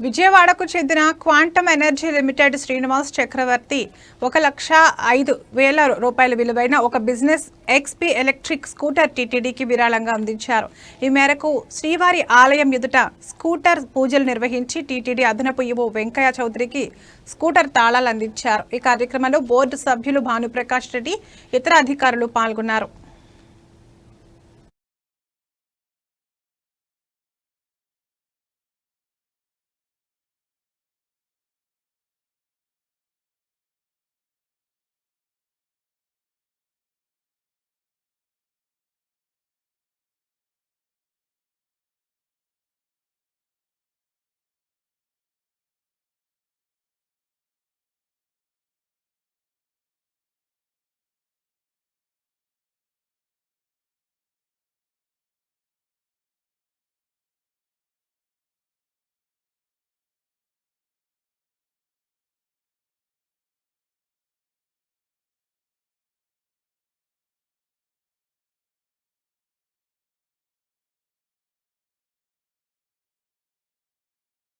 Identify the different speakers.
Speaker 1: విజయవాడకు చెందిన quantum energy limited Srinivas చక్రవర్తి 1,05,000 రూపాయల విలువైన ఒక బిజినెస్ ఎక్స్పీ ఎలక్ట్రిక్ స్కూటర్ టీటీడీకి విరాళంగా అందించారు. ఈ మేరకు శ్రీవారి ఆలయం ఎదుట స్కూటర్ పూజలు నిర్వహించి టీటీడీ అదనపు ఈవో వెంకయ్య చౌదరికి స్కూటర్ తాళాలు అందించారు. ఈ కార్యక్రమంలో బోర్డు సభ్యులు భానుప్రకాష్ రెడ్డి, ఇతర అధికారులు పాల్గొన్నారు.